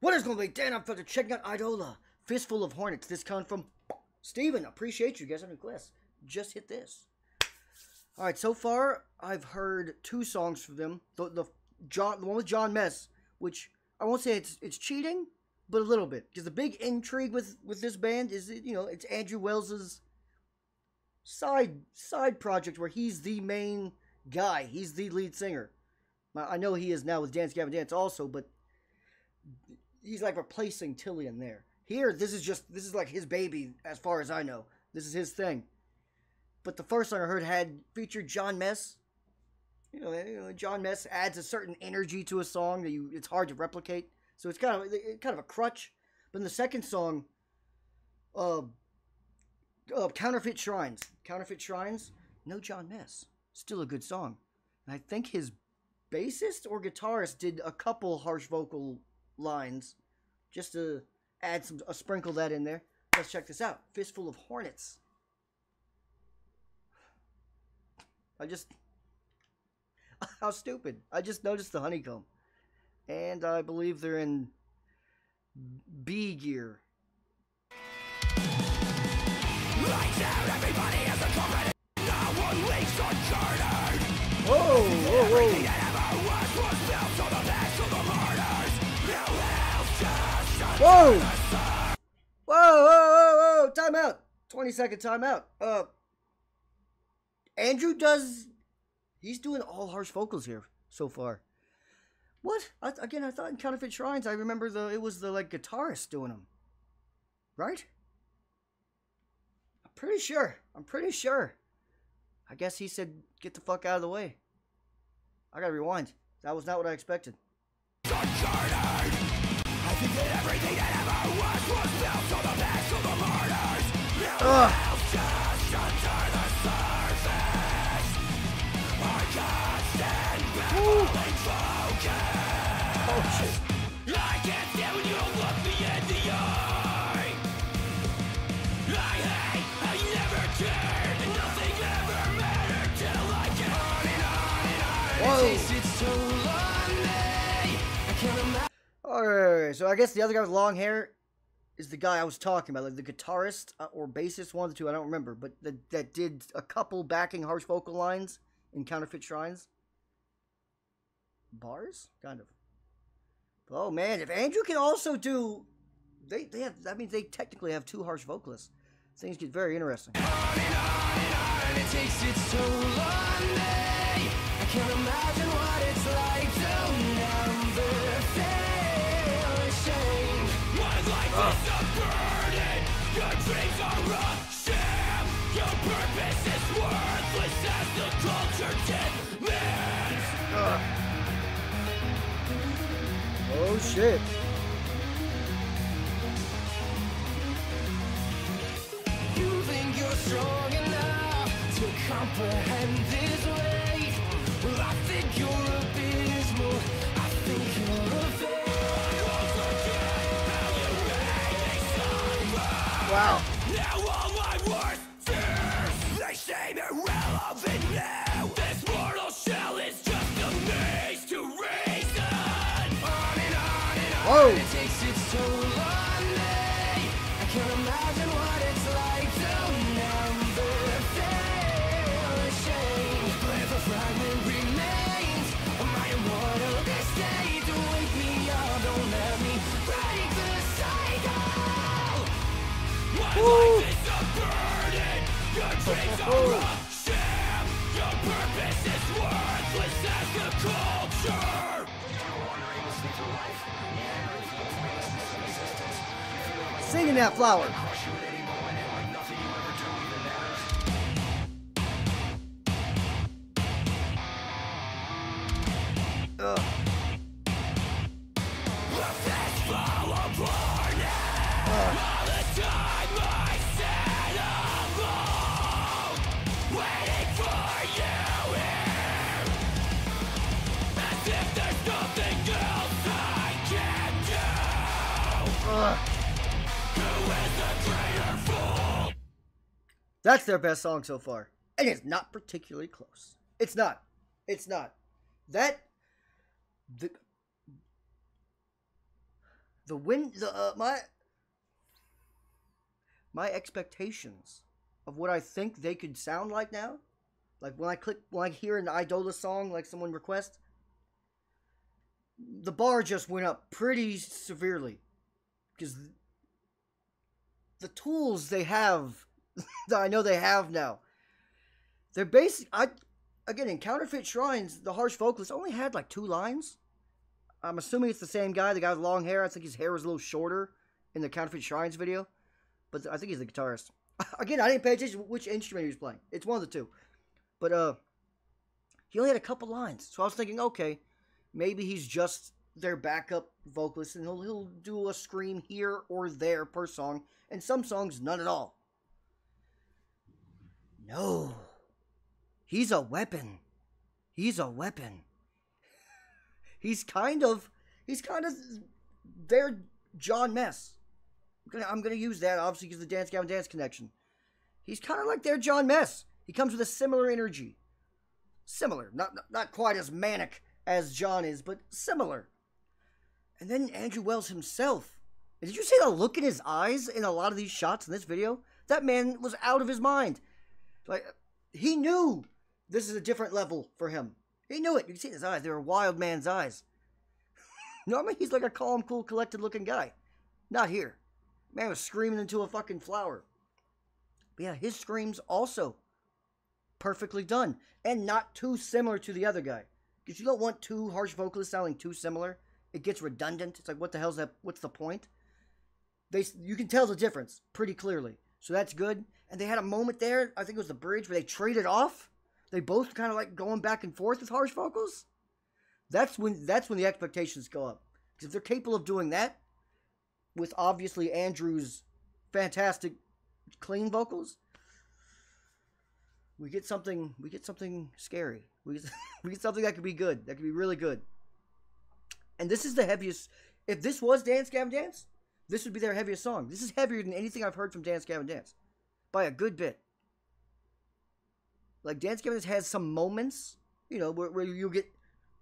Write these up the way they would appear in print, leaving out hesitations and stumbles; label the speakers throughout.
Speaker 1: What is going on, Dan? I'm fucking checking out Idola. Fistful of Hornets. This comes from Steven. Appreciate you guys on the quest. Just hit this. Alright, so far I've heard 2 songs from them. The one with John Mess, which I won't say it's cheating, but a little bit. Because the big intrigue with this band is, you know, it's Andrew Wells's side project where he's the main guy. He's the lead singer. I know he is now with Dance Gavin Dance also, but he's like replacing Tillian there. Here, this is like his baby as far as I know. This is his thing. But the first song I heard had featured John Mess. You know, John Mess adds a certain energy to a song that it's hard to replicate. So it's kind of a crutch. But in the second song, Counterfeit Shrines. Counterfeit Shrines, no John Mess. Still a good song. And I think his bassist or guitarist did a couple harsh vocal lines just to add a sprinkle that in there. Let's check this out. Fistful of Hornets. How stupid. I just noticed the honeycomb. And I believe they're in B gear.
Speaker 2: Lights out, everybody has a comrade. No one leaks on chartered.
Speaker 1: Whoa, whoa,
Speaker 2: Everything
Speaker 1: whoa.
Speaker 2: that ever was built on the backs of the martyrs. No else just
Speaker 1: Whoa! Whoa, whoa, whoa, whoa. Time out. 20-second time out. Andrew he's doing all harsh vocals here so far. What? I thought in Counterfeit Shrines, I remember it was the like guitarist doing them. Right? I'm pretty sure. I guess he said, get the fuck out of the way. I gotta rewind. That was not what I expected.
Speaker 2: uncharted. I think that everything that ever was built on the backs of the martyrs. No else just under the surface. Our constant baffling focus.
Speaker 1: Oh shit.
Speaker 2: I can't stand when you don't look me in the eye. I hate how you never cared and nothing ever mattered till I get on and on and on.
Speaker 1: Whoa.
Speaker 2: It takes its toll on me. I can't imagine.
Speaker 1: Alright, so I guess the other guy with long hair is the guy I was talking about, like the guitarist or bassist, one of the two, I don't remember, but that did a couple backing harsh vocal lines in Counterfeit Shrines. Bars? Kind of. Oh man, if Andrew can also do, they have, that means they technically have 2 harsh vocalists. Things get very interesting.
Speaker 2: On and it takes its toll on me. I can't imagine what it's like to never feel ashamed. My life is a burden. Your dreams are a sham. Your purpose is worthless as the culture demands.
Speaker 1: Oh shit.
Speaker 2: You think you're strong enough to comprehend this weight? Well, I think you're abysmal. I think you're a failure.
Speaker 1: Wow.
Speaker 2: Now all my worst fears, they seem irrelevant now. This mortal shell is just a maze to reason. On and on and on.
Speaker 1: Whoa.
Speaker 2: It takes its toll on me. I can't imagine what it's like to never feel ashamed. But if a fragment remains of my immortal state to wake me up, don't let me break the cycle. My life is a burden. Your dreams are a sham. Your purpose is worthless as the culture.
Speaker 1: Singing that flower. Ugh.
Speaker 2: All the time I sat alone, waiting for you here. As if there's nothing else I can do.
Speaker 1: Ugh.
Speaker 2: Who is the greater fool?
Speaker 1: That's their best song so far. And it's not particularly close. It's not. That my expectations of what I think they could sound like now, like when I hear an Idola song like someone requests, the bar just went up pretty severely because the tools they have that I know they have now, they're basic. Again, in Counterfeit Shrines, the harsh vocalist only had like 2 lines. I'm assuming it's the same guy, the guy with long hair. I think his hair was a little shorter in the Counterfeit Shrines video, but I think he's the guitarist. Again, I didn't pay attention to which instrument he was playing. It's one of the 2. But he only had a couple lines. So I was thinking, okay, maybe he's just their backup vocalist and he'll do a scream here or there per song, and some songs none at all. No. He's a weapon. He's a weapon. He's kind of their John Mess. I'm gonna use that obviously because of the Dance Gavin Dance connection. He's kind of like their John Mess. He comes with a similar energy. Similar, not quite as manic as John is, but similar. And then Andrew Wells himself. Did you see the look in his eyes in a lot of these shots in this video? That man was out of his mind. Like, he knew this is a different level for him. He knew it. You can see in his eyes. They were a wild man's eyes. Normally, he's like a calm, cool, collected-looking guy. Not here. Man was screaming into a fucking flower. But yeah, his screams also perfectly done. And not too similar to the other guy. Because you don't want 2 harsh vocalists sounding too similar. It gets redundant. It's like, what the hell's that? What's the point? You can tell the difference pretty clearly. So that's good. And they had a moment there, I think it was the bridge, where they traded off. They both kind of like going back and forth with harsh vocals. That's when the expectations go up. Because if they're capable of doing that, with obviously Andrew's fantastic clean vocals, we get something scary. We get something that could be good. That could be really good. And this is the heaviest. If this was Dance Gavin Dance, this would be their heaviest song. This is heavier than anything I've heard from Dance Gavin Dance. By a good bit. Like, Dance Gavin Dance has some moments, you know, where you get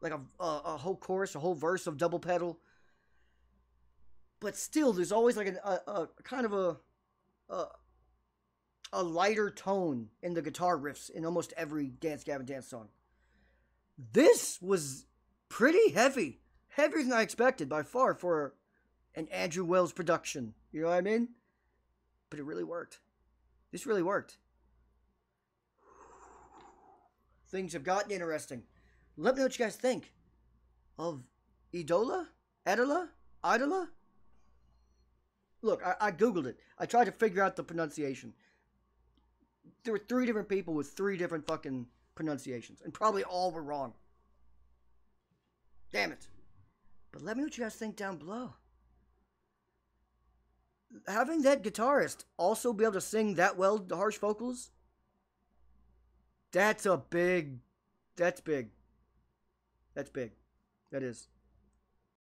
Speaker 1: like a whole chorus, a whole verse of double pedal. But still, there's always like a kind of a lighter tone in the guitar riffs in almost every Dance Gavin Dance song. This was pretty heavy. Heavier than I expected by far for an Andrew Wells production. You know what I mean? But it really worked. This really worked. Things have gotten interesting. Let me know what you guys think of Idola? Idola? Look, I Googled it. I tried to figure out the pronunciation. There were 3 different people with 3 different fucking pronunciations. And probably all were wrong. Damn it. But let me know what you guys think down below. Having that guitarist also be able to sing that well, the harsh vocals, that's big. That is.